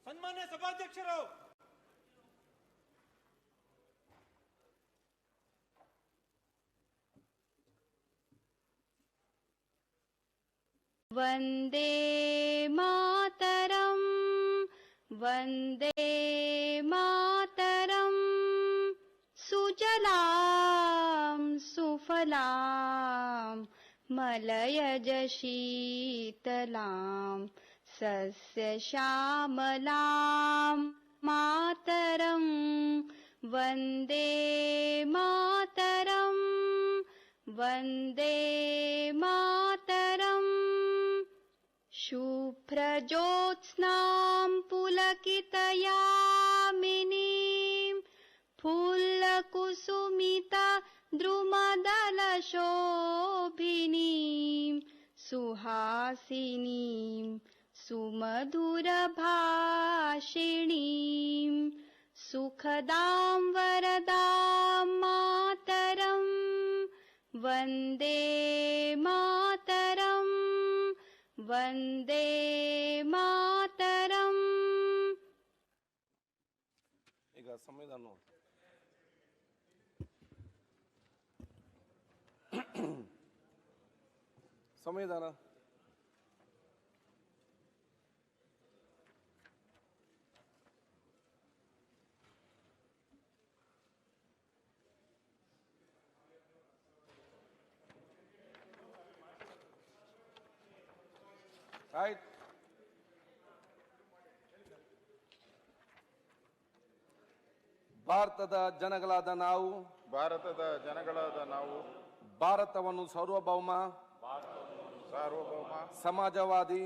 ಸನ್ಮಾನ್ಯ ಸಭಾಧ್ಯಕ್ಷರು, ವಂದೇ ಮಾತರಂ ವಂದೇ ಮಾತರಂ ಸುಜಲಾಂ ಸುಫಲಾಂ ಮಲಯಜ ಶೀತಲಾಂ ಸಸ್ಯಶ್ಯಾಮಲಾಂ ಮಾತರಂ ವಂದೇ ಮಾತರಂ ವಂದೇ ಮಾತರಂ ಶುಭ್ರಜ್ಯೋತ್ಸ್ನಾಂ ಪುಲಕಿತಯಾಮಿನೀಂ ಫುಲ್ಲಕುಸುಮಿತ ದ್ರುಮದಲಶೋಭಿನೀಂ ಸುಹಾಸಿನೀಂ ಸುಮಧುರಭಾಷಿಣೀಂ ಸುಖದಾಂ ವರದಾಂ ಮಾತರಂ ವಂದೇ ಮಾತರಂ ವಂದೇ ಮಾತರಂ. ಈಗ ಸಂವಿಧಾನ ಸಂವಿಧಾನ ಆಯ್ತು. ಭಾರತದ ಜನಗಳಾದ ನಾವು ಭಾರತವನ್ನು ಸಾರ್ವಭೌಮ ಸಮಾಜವಾದಿ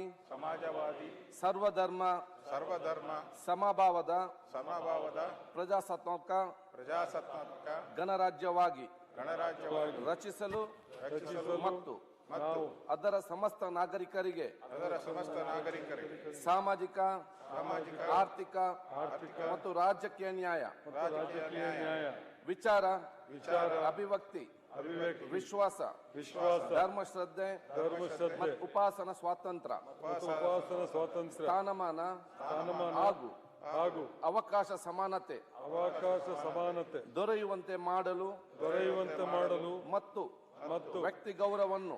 ಸರ್ವಧರ್ಮ ಸಮಭಾವದ ಪ್ರಜಾಸತ್ತಾತ್ಮಕ ಗಣರಾಜ್ಯವಾಗಿ ರಚಿಸಲು ಮತ್ತು ಅದರ ಸಮಸ್ತ ನಾಗರಿಕರಿಗೆ ಸಾಮಾಜಿಕ ಆರ್ಥಿಕ ಮತ್ತು ರಾಜಕೀಯ ನ್ಯಾಯ ವಿಚಾರ ಅಭಿವ್ಯಕ್ತಿ ವಿಶ್ವಾಸ ಧರ್ಮಶ್ರದ್ಧೆ ಮತ್ತು ಉಪಾಸನಾ ಸ್ವಾತಂತ್ರ್ಯ ಸ್ಥಾನಮಾನ ಹಾಗೂ ಅವಕಾಶ ಸಮಾನತೆ ದೊರೆಯುವಂತೆ ಮಾಡಲು ಮತ್ತು ವ್ಯಕ್ತಿ ಗೌರವವನ್ನು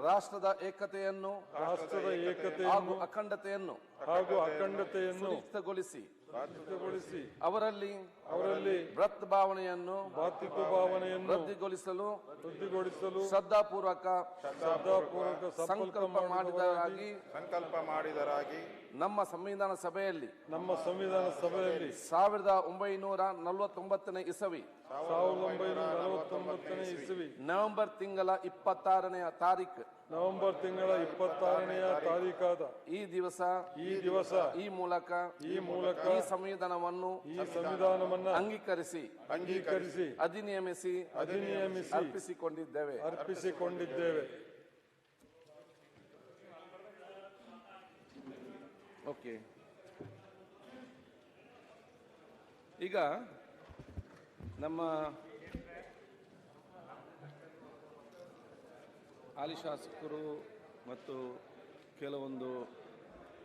ರಾಷ್ಟ್ರದ ಏಕತೆಯನ್ನು ಹಾಗೂ ಅಖಂಡತೆಯನ್ನು ಸುನಿಶ್ಚಿತಗೊಳಿಸಿ ಅವರಲ್ಲಿ ಬೃಹತ್ ಭಾವನೆಯನ್ನು ವೃದ್ಧಿಗೊಳಿಸಲು ಶ್ರದ್ಧಾಪೂರ್ವಕ ಸಂಕಲ್ಪ ಮಾಡಿದರಾಗಿ ನಮ್ಮ ಸಂವಿಧಾನ ಸಭೆಯಲ್ಲಿ 1949ನೇ ಇಸವಿ ನವೆಂಬರ್ ತಿಂಗಳ 26ನೇ ತಾರೀಕು ಈ ದಿವಸ ಈ ಮೂಲಕ ಈ ಸಂವಿಧಾನವನ್ನು ಅಂಗೀಕರಿಸಿ ಅಧಿನಿಯಮಿಸಿ ಅರ್ಪಿಸಿಕೊಂಡಿದ್ದೇವೆ. ಓಕೆ, ಈಗ ನಮ್ಮ ಹಾಲಿ ಶಾಸಕರು ಮತ್ತು ಕೆಲವೊಂದು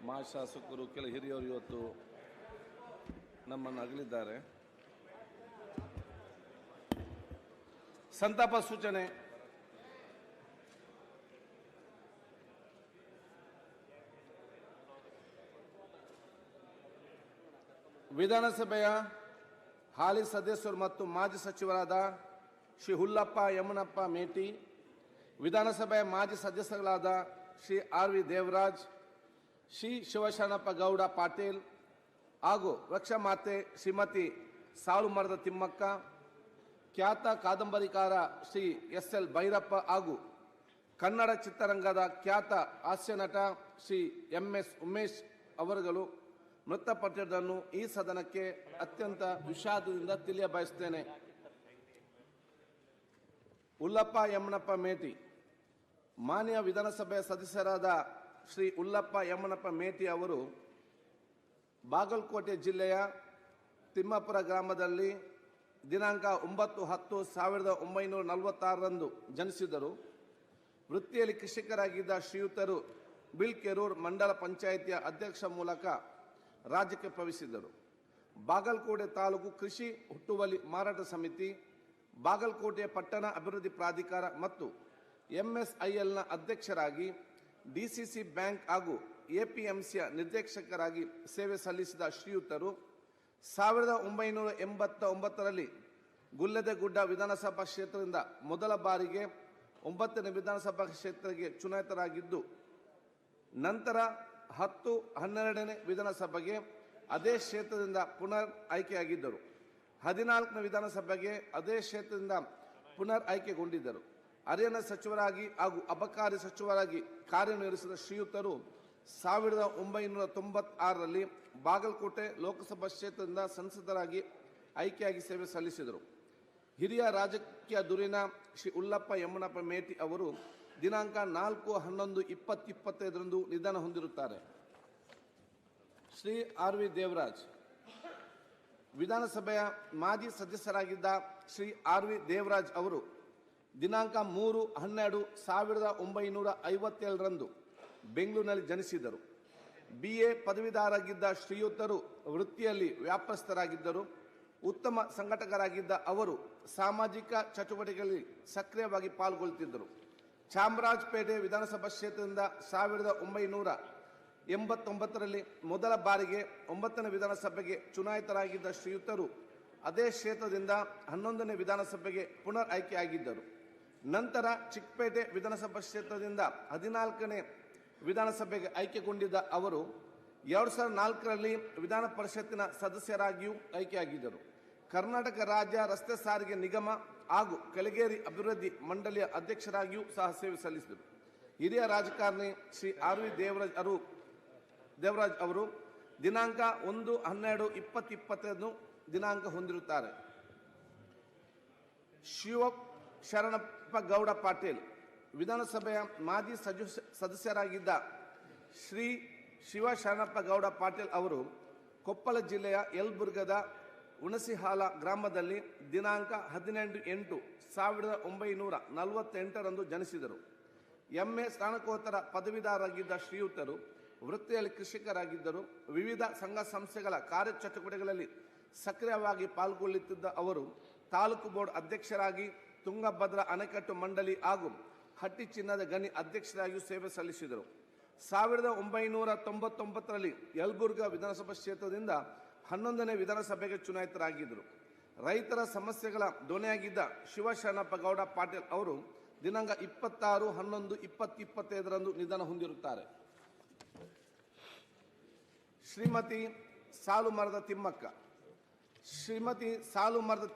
ಮಾಜಿ ಶಾಸಕರು ಕೆಲ ಹಿರಿಯರು ಇವತ್ತು ನಮ್ಮನ್ನು ಅಗಲಿದ್ದಾರೆ. ಸಂತಾಪ ಸೂಚನೆ. ವಿಧಾನಸಭೆಯ ಹಾಲಿ ಸದಸ್ಯರು ಮತ್ತು ಮಾಜಿ ಸಚಿವರಾದ ಶ್ರೀ ಹುಲ್ಲಪ್ಪ ಯಮನಪ್ಪ ಮೇಟಿ, ವಿಧಾನಸಭೆಯ ಮಾಜಿ ಸದಸ್ಯಗಳಾದ ಶ್ರೀ ಆರ್.ವಿ. ದೇವರಾಜ್, ಶ್ರೀ ಶಿವಶರಣಪ್ಪ ಗೌಡ ಪಾಟೀಲ್ ಹಾಗೂ ವೃಕ್ಷಮಾತೆ ಶ್ರೀಮತಿ ಸಾಲುಮರದ ತಿಮ್ಮಕ್ಕ, ಖ್ಯಾತ ಕಾದಂಬರಿಕಾರ ಶ್ರೀ ಎಸ್.ಎಲ್. ಭೈರಪ್ಪ ಹಾಗೂ ಕನ್ನಡ ಚಿತ್ರರಂಗದ ಖ್ಯಾತ ಹಾಸ್ಯ ನಟ ಶ್ರೀ ಎಂ.ಎಸ್. ಉಮೇಶ್ ಅವರುಗಳು ಮೃತಪಟ್ಟಿರುವುದನ್ನು ಈ ಸದನಕ್ಕೆ ಅತ್ಯಂತ ವಿಷಾದದಿಂದ ತಿಳಿಯಬಯಸುತ್ತೇನೆ. ಹುಲ್ಲಪ್ಪ ಯಮನಪ್ಪ ಮೇಟಿ ಮಾನ್ಯ ವಿಧಾನಸಭೆಯ ಸದಸ್ಯರಾದ ಶ್ರೀ ಹುಲ್ಲಪ್ಪ ಯಮನಪ್ಪ ಮೇಟಿ ಅವರು ಬಾಗಲಕೋಟೆ ಜಿಲ್ಲೆಯ ತಿಮ್ಮಾಪುರ ಗ್ರಾಮದಲ್ಲಿ ದಿನಾಂಕ 9/10/1946ರಂದು ಜನಿಸಿದರು. ವೃತ್ತಿಯಲ್ಲಿ ಕೃಷಿಕರಾಗಿದ್ದ ಶ್ರೀಯುತರು ಬಿಲ್ಕೆರೂರ್ ಮಂಡಲ ಪಂಚಾಯಿತಿಯ ಅಧ್ಯಕ್ಷ ಮೂಲಕ ರಾಜ್ಯಕ್ಕೆ ಪ್ರವೇಶಿಸಿದರು. ಬಾಗಲಕೋಟೆ ತಾಲೂಕು ಕೃಷಿ ಹುಟ್ಟುವಳಿ ಮಾರಾಟ ಸಮಿತಿ, ಬಾಗಲಕೋಟೆಯ ಪಟ್ಟಣ ಅಭಿವೃದ್ಧಿ ಪ್ರಾಧಿಕಾರ ಮತ್ತು ಎಂಎಸ್ಐಎಲ್ನ ಅಧ್ಯಕ್ಷರಾಗಿ, ಡಿಸಿಸಿ ಬ್ಯಾಂಕ್ ಹಾಗೂ ಎಪಿಎಂಸಿಯ ನಿರ್ದೇಶಕರಾಗಿ ಸೇವೆ ಸಲ್ಲಿಸಿದ ಶ್ರೀಯುತರು 1989ರಲ್ಲಿ ಗುಲ್ಲೆದೆಗುಡ್ಡ ವಿಧಾನಸಭಾ ಕ್ಷೇತ್ರದಿಂದ ಮೊದಲ ಬಾರಿಗೆ 9ನೇ ವಿಧಾನಸಭಾ ಕ್ಷೇತ್ರಕ್ಕೆ ಚುನಾಯಿತರಾಗಿದ್ದು, ನಂತರ 10, 12ನೇ ವಿಧಾನಸಭೆಗೆ ಅದೇ ಕ್ಷೇತ್ರದಿಂದ ಪುನರ್ ಆಯ್ಕೆಯಾಗಿದ್ದರು. 14ನೇ ವಿಧಾನಸಭೆಗೆ ಅದೇ ಕ್ಷೇತ್ರದಿಂದ ಪುನರ್ ಆಯ್ಕೆಗೊಂಡಿದ್ದರು. ಅರಣ್ಯ ಸಚಿವರಾಗಿ ಹಾಗೂ ಅಬಕಾರಿ ಸಚಿವರಾಗಿ ಕಾರ್ಯನಿರ್ವಹಿಸಿದ ಶ್ರೀಯುತರು 1996ರಲ್ಲಿ ಬಾಗಲಕೋಟೆ ಲೋಕಸಭಾ ಕ್ಷೇತ್ರದಿಂದ ಸಂಸದರಾಗಿ ಆಯ್ಕೆಯಾಗಿ ಸೇವೆ ಸಲ್ಲಿಸಿದರು. ಹಿರಿಯ ರಾಜಕೀಯ ಧುರೀಣ ಶ್ರೀ ಉಲ್ಲಪ್ಪ ಯಮನಪ್ಪ ಮೇಟಿ ಅವರು ದಿನಾಂಕ 4/11/2025ರಂದು ನಿಧನ ಹೊಂದಿರುತ್ತಾರೆ. ಶ್ರೀ ಆರ್.ವಿ. ದೇವರಾಜ್ ವಿಧಾನಸಭೆಯ ಮಾಜಿ ಸದಸ್ಯರಾಗಿದ್ದ ಶ್ರೀ ಆರ್.ವಿ. ದೇವರಾಜ್ ಅವರು ದಿನಾಂಕ 3/12/1957ರಂದು ಬೆಂಗಳೂರಿನಲ್ಲಿ ಜನಿಸಿದರು. BA ಪದವೀಧರರಾಗಿದ್ದ ಶ್ರೀಯುತರು ವೃತ್ತಿಯಲ್ಲಿ ವ್ಯಾಪಸ್ಥರಾಗಿದ್ದರು. ಉತ್ತಮ ಸಂಘಟಕರಾಗಿದ್ದ ಅವರು ಸಾಮಾಜಿಕ ಚಟುವಟಿಕೆಗಳಲ್ಲಿ ಸಕ್ರಿಯವಾಗಿ ಪಾಲ್ಗೊಳ್ಳುತ್ತಿದ್ದರು. ಚಾಮರಾಜಪೇಟೆ ವಿಧಾನಸಭಾ ಕ್ಷೇತ್ರದಿಂದ 1989ರಲ್ಲಿ ಮೊದಲ ಬಾರಿಗೆ 9ನೇ ವಿಧಾನಸಭೆಗೆ ಚುನಾಯಿತರಾಗಿದ್ದ ಶ್ರೀಯುತರು ಅದೇ ಕ್ಷೇತ್ರದಿಂದ 11ನೇ ವಿಧಾನಸಭೆಗೆ ಪುನರ್ ಆಯ್ಕೆಯಾಗಿದ್ದರು. ನಂತರ ಚಿಕ್ಕಪೇಟೆ ವಿಧಾನಸಭಾ ಕ್ಷೇತ್ರದಿಂದ 14ನೇ ವಿಧಾನಸಭೆಗೆ ಆಯ್ಕೆಗೊಂಡಿದ್ದ ಅವರು 2004ರಲ್ಲಿ ವಿಧಾನ ಪರಿಷತ್ತಿನ ಸದಸ್ಯರಾಗಿಯೂ ಆಯ್ಕೆಯಾಗಿದ್ದರು. ಕರ್ನಾಟಕ ರಾಜ್ಯ ರಸ್ತೆ ಸಾರಿಗೆ ನಿಗಮ ಹಾಗೂ ಕೆಳಗೇರಿ ಅಭಿವೃದ್ಧಿ ಮಂಡಳಿಯ ಅಧ್ಯಕ್ಷರಾಗಿಯೂ ಸಹ ಸೇವೆ ಸಲ್ಲಿಸಿದರು. ಹಿರಿಯ ರಾಜಕಾರಣಿ ಶ್ರೀ ಆರ್.ವಿ. ದೇವರಾಜ್ ಅವರು ದಿನಾಂಕ 1/12/2025 ದಿನಾಂಕ ಹೊಂದಿರುತ್ತಾರೆ. ಶಿವಶರಣಪ್ಪ ಗೌಡ ಪಾಟೀಲ್ ವಿಧಾನಸಭೆಯ ಮಾಜಿ ಸದಸ್ಯರಾಗಿದ್ದ ಶ್ರೀ ಶಿವಶರಣಪ್ಪ ಗೌಡ ಪಾಟೀಲ್ ಅವರು ಕೊಪ್ಪಳ ಜಿಲ್ಲೆಯ ಯಲಬುರ್ಗದ ಹುಣಸಿಹಾಲ ಗ್ರಾಮದಲ್ಲಿ ದಿನಾಂಕ 18/8/1948ರಂದು ಜನಿಸಿದರು. MA ಸ್ನಾತಕೋತ್ತರ ಪದವೀಧರರಾಗಿದ್ದ ಶ್ರೀಯುತರು ವೃತ್ತಿಯಲ್ಲಿ ಕೃಷಿಕರಾಗಿದ್ದರು. ವಿವಿಧ ಸಂಘ ಸಂಸ್ಥೆಗಳ ಕಾರ್ಯಚಟುವಟಿಕೆಗಳಲ್ಲಿ ಸಕ್ರಿಯವಾಗಿ ಪಾಲ್ಗೊಳ್ಳುತ್ತಿದ್ದ ಅವರು ತಾಲೂಕು ಬೋರ್ಡ್ ಅಧ್ಯಕ್ಷರಾಗಿ, ತುಂಗಭದ್ರಾ ಅಣೆಕಟ್ಟು ಮಂಡಳಿ ಹಾಗೂ ಹಟ್ಟಿ ಚಿನ್ನದ ಗಣಿ ಅಧ್ಯಕ್ಷರಾಗಿಯೂ ಸೇವೆ ಸಲ್ಲಿಸಿದರು. 1999ರಲ್ಲಿ ಯಲಬುರ್ಗಾ ವಿಧಾನಸಭಾ ಕ್ಷೇತ್ರದಿಂದ 11ನೇ ವಿಧಾನಸಭೆಗೆ ಚುನಾಯಿತರಾಗಿದ್ದರು. ರೈತರ ಸಮಸ್ಯೆಗಳ ಧ್ವನಿಯಾಗಿದ್ದ ಶಿವಶರಣಪ್ಪ ಗೌಡ ಪಾಟೀಲ್ ಅವರು ದಿನಾಂಕ 26/11/2025ರಂದು ನಿಧನ ಹೊಂದಿರುತ್ತಾರೆ. ಶ್ರೀಮತಿ ಸಾಲುಮರದ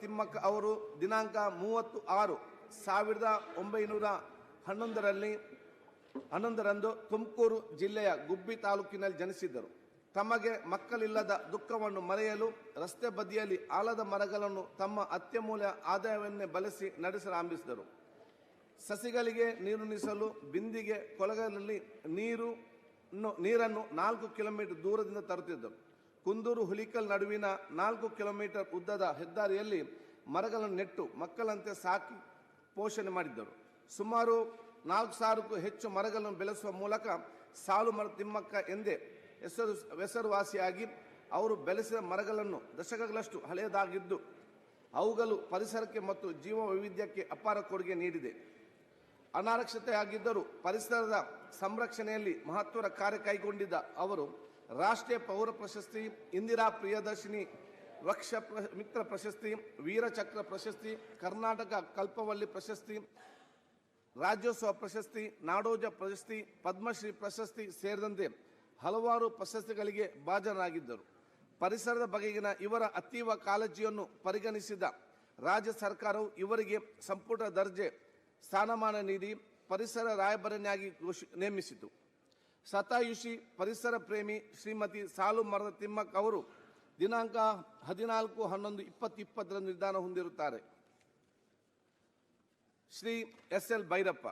ತಿಮ್ಮಕ್ಕ ಅವರು ದಿನಾಂಕ 30/6/1911ರಂದು ತುಮಕೂರು ಜಿಲ್ಲೆಯ ಗುಬ್ಬಿ ತಾಲೂಕಿನಲ್ಲಿ ಜನಿಸಿದ್ದರು. ತಮಗೆ ಮಕ್ಕಳಿಲ್ಲದ ದುಃಖವನ್ನು ಮರೆಯಲು ರಸ್ತೆ ಬದಿಯಲ್ಲಿ ಆಲದ ಮರಗಳನ್ನು ತಮ್ಮ ಅತ್ಯಮೂಲ್ಯ ಆದಾಯವನ್ನೇ ಬಳಸಿ ನಡೆಸಲಾರಂಭಿಸಿದರು. ಸಸಿಗಳಿಗೆ ನೀರುಣಿಸಲು ಬಿಂದಿಗೆ ಕೊಳಗಳಲ್ಲಿ ನೀರನ್ನು 4 ಕಿಲೋಮೀಟರ್ ದೂರದಿಂದ ತರುತ್ತಿದ್ದರು. ಕುಂದೂರು ಹುಲಿಕಲ್ ನಡುವಿನ 4 ಕಿಲೋಮೀಟರ್ ಉದ್ದದ ಹೆದ್ದಾರಿಯಲ್ಲಿ ಮರಗಳನ್ನು ನೆಟ್ಟು ಮಕ್ಕಳಂತೆ ಸಾಕಿ ಪೋಷಣೆ ಮಾಡಿದ್ದರು. ಸುಮಾರು 4,000ಕ್ಕೂ ಹೆಚ್ಚು ಮರಗಳನ್ನು ಬೆಳೆಸುವ ಮೂಲಕ ಸಾಲುಮರದ ತಿಮ್ಮಕ್ಕ ಎಂದೇ ಹೆಸರುವಾಸಿಯಾಗಿ, ಅವರು ಬೆಳೆಸಿದ ಮರಗಳನ್ನು ದಶಕಗಳಷ್ಟು ಹಳೆಯದಾಗಿದ್ದು ಅವುಗಳು ಪರಿಸರಕ್ಕೆ ಮತ್ತು ಜೀವ ವೈವಿಧ್ಯಕ್ಕೆ ಅಪಾರ ಕೊಡುಗೆ ನೀಡಿದೆ. ಅನಕ್ಷತೆಯಾಗಿದ್ದರೂ ಪರಿಸರದ ಸಂರಕ್ಷಣೆಯಲ್ಲಿ ಮಹತ್ವದ ಕಾರ್ಯ ಕೈಗೊಂಡಿದ್ದ ಅವರು ರಾಷ್ಟ್ರೀಯ ಪೌರ ಪ್ರಶಸ್ತಿ, ಇಂದಿರಾ ಪ್ರಿಯದರ್ಶಿನಿ ವೃಕ್ಷ ಮಿತ್ರ ಪ್ರಶಸ್ತಿ, ವೀರಚಕ್ರ ಪ್ರಶಸ್ತಿ, ಕರ್ನಾಟಕ ಕಲ್ಪವಲ್ಲಿ ಪ್ರಶಸ್ತಿ, ರಾಜ್ಯೋತ್ಸವ ಪ್ರಶಸ್ತಿ, ನಾಡೋಜ ಪ್ರಶಸ್ತಿ, ಪದ್ಮಶ್ರೀ ಪ್ರಶಸ್ತಿ ಸೇರಿದಂತೆ ಹಲವಾರು ಪ್ರಶಸ್ತಿಗಳಿಗೆ ಭಾಜನರಾಗಿದ್ದರು. ಪರಿಸರದ ಬಗೆಗಿನ ಇವರ ಅತೀವ ಕಾಳಜಿಯನ್ನು ಪರಿಗಣಿಸಿದ ರಾಜ್ಯ ಸರ್ಕಾರವು ಇವರಿಗೆ ಸಂಪುಟ ದರ್ಜೆ ಸ್ಥಾನಮಾನ ನೀಡಿ ಪರಿಸರ ರಾಯಭಾರಿಯಾಗಿ ನೇಮಿಸಿತು. ಶತಾಯುಷಿ ಪರಿಸರ ಪ್ರೇಮಿ ಶ್ರೀಮತಿ ಸಾಲುಮರದ ತಿಮ್ಮಕ್ಕ ಅವರು ದಿನಾಂಕ 14/11/2020ರಂದು ನಿಧನ ಹೊಂದಿರುತ್ತಾರೆ. ಶ್ರೀ ಎಸ್.ಎಲ್. ಭೈರಪ್ಪ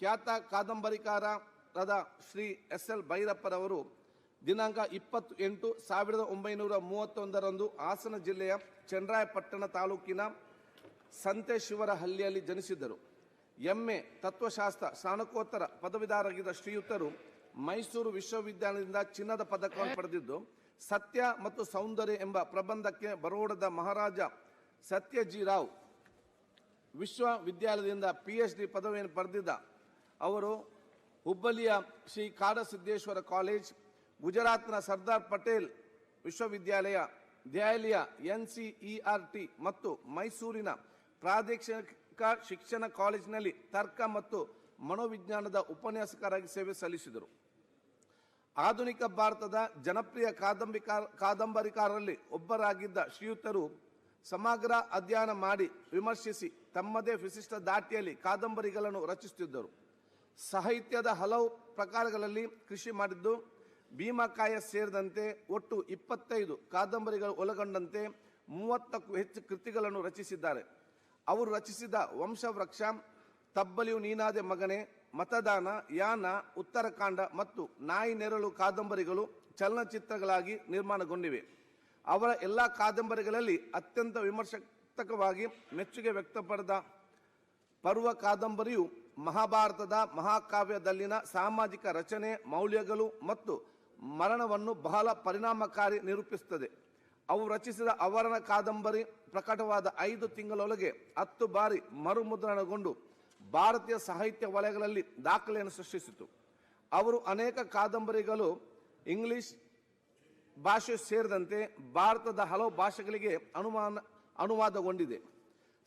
ಖ್ಯಾತ ಕಾದಂಬರಿಕಾರರಾದ ಶ್ರೀ ಎಸ್.ಎಲ್. ಭೈರಪ್ಪರವರು ದಿನಾಂಕ 28/1931ರಂದು ಹಾಸನ ಜಿಲ್ಲೆಯ ಚನ್ನರಾಯಪಟ್ಟಣ ತಾಲೂಕಿನ ಸಂತೇಶ್ವರಹಳ್ಳಿಯಲ್ಲಿ ಜನಿಸಿದರು. MA ತತ್ವಶಾಸ್ತ್ರ ಸ್ನಾತಕೋತ್ತರ ಪದವೀಧರರಾಗಿದ್ದ ಶ್ರೀಯುತರು ಮೈಸೂರು ವಿಶ್ವವಿದ್ಯಾಲಯದಿಂದ ಚಿನ್ನದ ಪದಕವನ್ನು ಪಡೆದಿದ್ದು ಸತ್ಯ ಮತ್ತು ಸೌಂದರ್ಯ ಎಂಬ ಪ್ರಬಂಧಕ್ಕೆ ಬರೋಡದ ಮಹಾರಾಜ ಸತ್ಯಜಿರಾವ್ ವಿಶ್ವವಿದ್ಯಾಲಯದಿಂದ PhD ಪದವಿಯನ್ನು ಪಡೆದಿದ್ದ ಅವರು ಹುಬ್ಬಳ್ಳಿಯ ಶ್ರೀ ಕಾಡಸಿದ್ದೇಶ್ವರ ಕಾಲೇಜ್, ಗುಜರಾತ್ನ ಸರ್ದಾರ್ ಪಟೇಲ್ ವಿಶ್ವವಿದ್ಯಾಲಯ, ದೆಹಲಿಯ NCERT ಮತ್ತು ಮೈಸೂರಿನ ಪ್ರಾದೇಶಿಕ ಶಿಕ್ಷಣ ಕಾಲೇಜಿನಲ್ಲಿ ತರ್ಕ ಮತ್ತು ಮನೋವಿಜ್ಞಾನದ ಉಪನ್ಯಾಸಕರಾಗಿ ಸೇವೆ ಸಲ್ಲಿಸಿದರು. ಆಧುನಿಕ ಭಾರತದ ಜನಪ್ರಿಯ ಕಾದಂಬರಿಕಾರರಲ್ಲಿ ಒಬ್ಬರಾಗಿದ್ದ ಶ್ರೀಯುತರು ಸಮಗ್ರ ಅಧ್ಯಯನ ಮಾಡಿ ವಿಮರ್ಶಿಸಿ ತಮ್ಮದೇ ವಿಶಿಷ್ಟ ದಾಟಿಯಲ್ಲಿ ಕಾದಂಬರಿಗಳನ್ನು ರಚಿಸುತ್ತಿದ್ದರು. ಸಾಹಿತ್ಯದ ಹಲವು ಪ್ರಕಾರಗಳಲ್ಲಿ ಕೃಷಿ ಮಾಡಿದ್ದು, ಭೀಮಕಾಯ ಸೇರಿದಂತೆ ಒಟ್ಟು 25 ಕಾದಂಬರಿಗಳು ಒಳಗೊಂಡಂತೆ 30ಕ್ಕೂ ಹೆಚ್ಚು ಕೃತಿಗಳನ್ನು ರಚಿಸಿದ್ದಾರೆ. ಅವರು ರಚಿಸಿದ ವಂಶವೃಕ್ಷ, ತಬ್ಬಲಿಯು ನೀನಾದೆ ಮಗನೇ, ಮತದಾನ, ಯಾನ, ಉತ್ತರಾಖಂಡ ಮತ್ತು ನಾಯಿ ನೆರಳು ಕಾದಂಬರಿಗಳು ಚಲನಚಿತ್ರಗಳಾಗಿ ನಿರ್ಮಾಣಗೊಂಡಿವೆ. ಅವರ ಎಲ್ಲ ಕಾದಂಬರಿಗಳಲ್ಲಿ ಅತ್ಯಂತ ವಿಮರ್ಶಾತ್ಮಕವಾಗಿ ಮೆಚ್ಚುಗೆ ವ್ಯಕ್ತಪಡಿದ ಪರ್ವ ಕಾದಂಬರಿಯು ಮಹಾಭಾರತದ ಮಹಾಕಾವ್ಯದಲ್ಲಿನ ಸಾಮಾಜಿಕ ರಚನೆ, ಮೌಲ್ಯಗಳು ಮತ್ತು ಮರಣವನ್ನು ಬಹಳ ಪರಿಣಾಮಕಾರಿ ನಿರೂಪಿಸುತ್ತದೆ. ಅವರು ರಚಿಸಿದ ಅವರಣ ಕಾದಂಬರಿ ಪ್ರಕಟವಾದ 5 ತಿಂಗಳೊಳಗೆ 10 ಬಾರಿ ಮರುಮುದ್ರಣಗೊಂಡು ಭಾರತೀಯ ಸಾಹಿತ್ಯ ವಲಯಗಳಲ್ಲಿ ದಾಖಲೆಯನ್ನು ಸೃಷ್ಟಿಸಿತು. ಅವರು ಅನೇಕ ಕಾದಂಬರಿಗಳು ಇಂಗ್ಲಿಷ್ ಭಾಷೆ ಸೇರಿದಂತೆ ಭಾರತದ ಹಲವು ಭಾಷೆಗಳಿಗೆ ಅನುವಾದಗೊಂಡಿದೆ.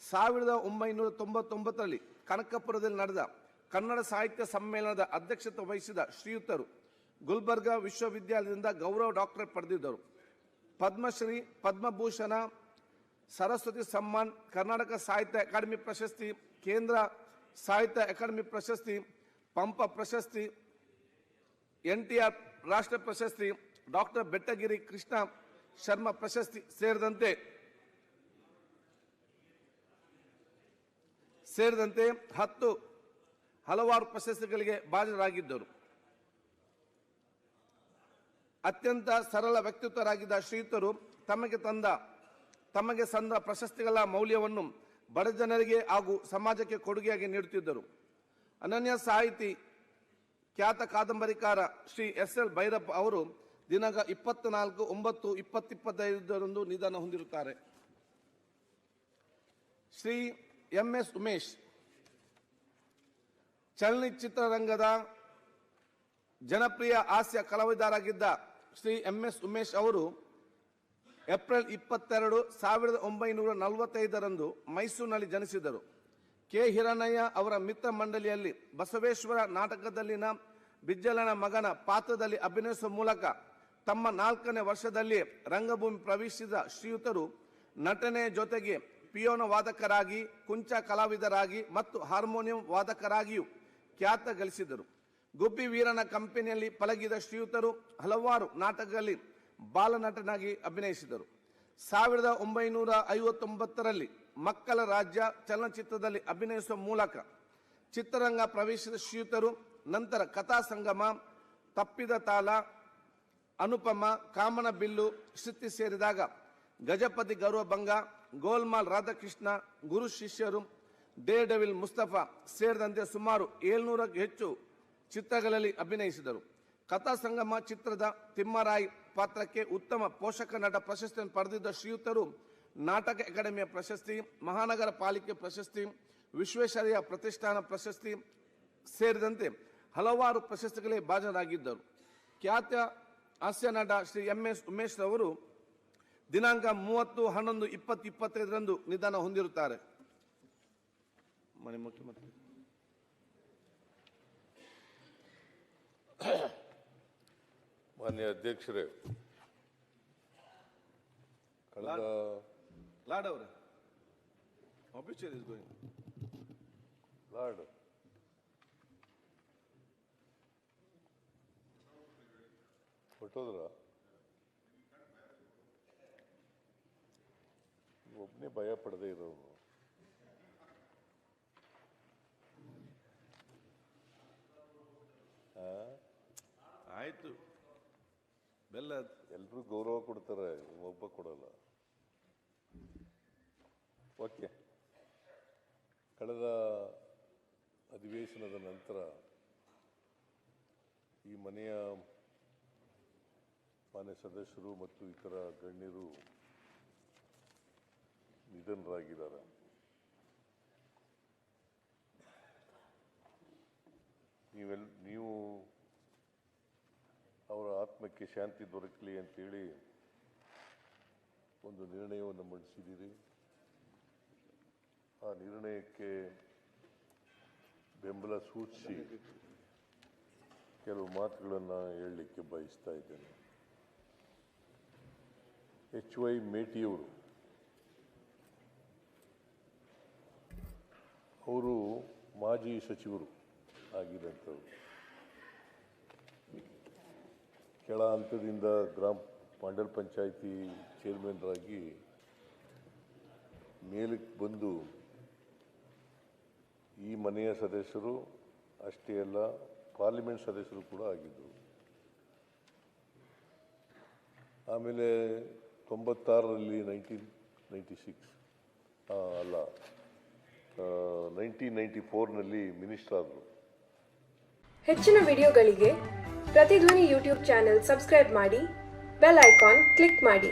1999ರಲ್ಲಿ ಕನಕಪುರದಲ್ಲಿ ನಡೆದ ಕನ್ನಡ ಸಾಹಿತ್ಯ ಸಮ್ಮೇಳನದ ಅಧ್ಯಕ್ಷತೆ ವಹಿಸಿದ ಶ್ರೀಯುತರು ಗುಲ್ಬರ್ಗಾ ವಿಶ್ವವಿದ್ಯಾಲಯದಿಂದ ಗೌರವ ಡಾಕ್ಟರೇಟ್ ಪಡೆದಿದ್ದರು. ಪದ್ಮಶ್ರೀ, ಪದ್ಮಭೂಷಣ, ಸರಸ್ವತಿ ಸಮ್ಮಾನ್, ಕರ್ನಾಟಕ ಸಾಹಿತ್ಯ ಅಕಾಡೆಮಿ ಪ್ರಶಸ್ತಿ, ಕೇಂದ್ರ ಸಾಹಿತ್ಯ ಅಕಾಡೆಮಿ ಪ್ರಶಸ್ತಿ, ಪಂಪ ಪ್ರಶಸ್ತಿ, NTR ರಾಷ್ಟ್ರ ಪ್ರಶಸ್ತಿ, ಡಾಕ್ಟರ್ ಬೆಟ್ಟಗಿರಿ ಕೃಷ್ಣ ಶರ್ಮಾ ಪ್ರಶಸ್ತಿ ಸೇರಿದಂತೆ 10 ಹಲವಾರು ಪ್ರಶಸ್ತಿಗಳಿಗೆ ಭಾಜನರಾಗಿದ್ದರು. ಅತ್ಯಂತ ಸರಳ ವ್ಯಕ್ತಿತ್ವರಾಗಿದ್ದ ಶ್ರೀಯುತರು ತಮಗೆ ಸಂದ ಪ್ರಶಸ್ತಿಗಳ ಮೌಲ್ಯವನ್ನು ಬಡ ಜನರಿಗೆ ಹಾಗೂ ಸಮಾಜಕ್ಕೆ ಕೊಡುಗೆಯಾಗಿ ನೀಡುತ್ತಿದ್ದರು. ಅನನ್ಯ ಸಾಹಿತಿ, ಖ್ಯಾತ ಕಾದಂಬರಿಕಾರ ಶ್ರೀ SL ಭೈರಪ್ಪ ಅವರು ದಿನಾಂಕ 24/9/2025 ನಿಧನ ಹೊಂದಿರುತ್ತಾರೆ. ಶ್ರೀ MS ಉಮೇಶ್, ಚಲನಚಿತ್ರರಂಗದ ಜನಪ್ರಿಯ ಹಾಸ್ಯ ಕಲಾವಿದರಾಗಿದ್ದ ಶ್ರೀ MS ಉಮೇಶ್ ಅವರು ಏಪ್ರಿಲ್ 22, 1945 ಮೈಸೂರಿನಲ್ಲಿ ಜನಿಸಿದರು. K. ಹಿರಣ್ಣಯ್ಯ ಅವರ ಮಿತ್ರ ಮಂಡಳಿಯಲ್ಲಿ ಬಸವೇಶ್ವರ ನಾಟಕದಲ್ಲಿನ ಬಿಜ್ಜಲನ ಮಗನ ಪಾತ್ರದಲ್ಲಿ ಅಭಿನಯಿಸುವ ಮೂಲಕ ತಮ್ಮ 4ನೇ ವರ್ಷದಲ್ಲಿ ರಂಗಭೂಮಿ ಪ್ರವೇಶಿಸಿದ ಶ್ರೀಯುತರು ನಟನೆ ಜೊತೆಗೆ ಪಿಯಾನೋ ವಾದಕರಾಗಿ, ಕುಂಚ ಕಲಾವಿದರಾಗಿ ಮತ್ತು ಹಾರ್ಮೋನಿಯಂ ವಾದಕರಾಗಿಯೂ ಖ್ಯಾತ ಗಳಿಸಿದರು. ಗುಬ್ಬಿ ವೀರನ ಕಂಪನಿಯಲ್ಲಿ ಪಳಗಿದ ಶ್ರೀಯುತರು ಹಲವಾರು ನಾಟಕಗಳಲ್ಲಿ ಬಾಲನಟನಾಗಿ ಅಭಿನಯಿಸಿದರು. 1959ರಲ್ಲಿ ಮಕ್ಕಳ ರಾಜ್ಯ ಚಲನಚಿತ್ರದಲ್ಲಿ ಅಭಿನಯಿಸುವ ಮೂಲಕ ಚಿತ್ರರಂಗ ಪ್ರವೇಶಿಸಿದ ಶ್ರೀಯುತರು ನಂತರ ಕಥಾ ಸಂಗಮ, ತಪ್ಪಿದ ತಾಳ, ಅನುಪಮ, ಕಾಮನ ಬಿಲ್ಲು, ಶ್ರುತಿ ಸೇರಿದಾಗ ಗಜಪತಿ ಗೌರವಭಂಗ, ಗೋಲ್ಮಾಲ್ ರಾಧಾಕೃಷ್ಣ, ಗುರು ಶಿಷ್ಯರು, ಡೇರ್ ಡೆವಿಲ್ ಮುಸ್ತಫಾ ಸೇರಿದಂತೆ ಸುಮಾರು 700ಕ್ಕೂ ಹೆಚ್ಚು ಚಿತ್ರಗಳಲ್ಲಿ ಅಭಿನಯಿಸಿದರು. ಕಥಾ ಸಂಗಮ ಚಿತ್ರದ ತಿಮ್ಮರಾಯಿ ಪಾತ್ರಕ್ಕೆ ಉತ್ತಮ ಪೋಷಕ ನಟ ಪ್ರಶಸ್ತಿಯನ್ನು ಪಡೆದಿದ್ದ ಶ್ರೀಯುತರು ನಾಟಕ ಅಕಾಡೆಮಿಯ ಪ್ರಶಸ್ತಿ, ಮಹಾನಗರ ಪಾಲಿಕೆ ಪ್ರಶಸ್ತಿ, ವಿಶ್ವೇಶ್ವರಯ್ಯ ಪ್ರತಿಷ್ಠಾನ ಪ್ರಶಸ್ತಿ ಸೇರಿದಂತೆ ಹಲವಾರು ಪ್ರಶಸ್ತಿಗಳಿಗೆ ಭಾಜನರಾಗಿದ್ದರು. ಖ್ಯಾತ ಹಾಸ್ಯ ನಟ ಶ್ರೀ MS ಉಮೇಶ್ ಅವರು ದಿನಾಂಕ 30/11/2025 ನಿಧನ ಹೊಂದಿರುತ್ತಾರೆ. ಮುಖ್ಯಮಂತ್ರಿ ಮಾನ್ಯ ಅಧ್ಯಕ್ಷರೇ, ಕಳೆದ ಲಾಡ್ ಅವರೇ ಆಫೀಷಿಯಲ್ ಇಸ್ ಗೋಯಿಂಗ್ ಲಾಡ್ ಹೊಟ್ಟೋದ್ರ ಒಬ್ಬನೇ ಭಯ ಪಡದೇ ಇರೋನು. ಆಯ್ತು, ಬೆಲ್ಲ ಎಲ್ರೂ ಗೌರವ ಕೊಡ್ತಾರೆ, ಒಬ್ಬ ಕೊಡಲ್ಲ. ಓಕೆ, ಕಳೆದ ಅಧಿವೇಶನದ ನಂತರ ಈ ಮನೆಯ ಮಾನ್ಯ ಸದಸ್ಯರು ಮತ್ತು ಇತರ ಗಣ್ಯರು ನಿಧನರಾಗಿದ್ದಾರೆ. ನೀವು ಅವರ ಆತ್ಮಕ್ಕೆ ಶಾಂತಿ ದೊರಕಲಿ ಅಂತೇಳಿ ಒಂದು ನಿರ್ಣಯವನ್ನು ಮಂಡಿಸಿದ್ದೀರಿ. ಆ ನಿರ್ಣಯಕ್ಕೆ ಬೆಂಬಲ ಸೂಚಿಸಿ ಕೆಲವು ಮಾತುಗಳನ್ನು ಹೇಳಲಿಕ್ಕೆ ಬಯಸ್ತಾ ಇದ್ದೇನೆ. HY ಮೇಟಿಯವರು ಅವರು ಮಾಜಿ ಸಚಿವರು ಆಗಿದ್ದಂಥವ್ರು. ಕೆಳ ಹಂತದಿಂದ ಮಂಡಲ ಪಂಚಾಯಿತಿ ಚೇರ್ಮನ್ರಾಗಿ ಮೇಲಕ್ಕೆ ಬಂದು ಈ ಮನೆಯ ಸದಸ್ಯರು ಅಷ್ಟೇ ಅಲ್ಲ, ಪಾರ್ಲಿಮೆಂಟ್ ಸದಸ್ಯರು ಕೂಡ ಆಗಿದ್ದರು. ಆಮೇಲೆ 96ರಲ್ಲಿ 1994ನಲ್ಲಿ ಮಿನಿಸ್ಟರ್ ಆದರು. ಹೆಚ್ಚಿನ ವಿಡಿಯೋಗಳಿಗೆ ಪ್ರತಿಧ್ವನಿ ಯೂಟ್ಯೂಬ್ ಚಾನೆಲ್ ಸಬ್ಸ್ಕ್ರೈಬ್ ಮಾಡಿ, ಬೆಲ್ ಐಕಾನ್ ಕ್ಲಿಕ್ ಮಾಡಿ.